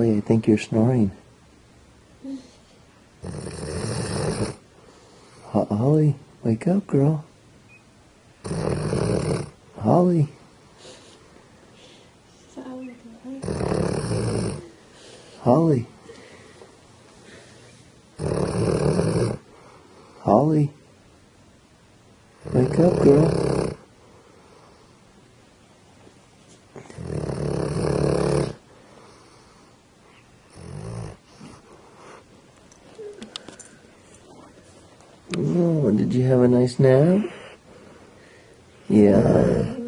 Holly, I think you're snoring. Holly, wake up, girl. Holly. Holly. Holly. Wake up, girl. Oh, did you have a nice nap? Yeah.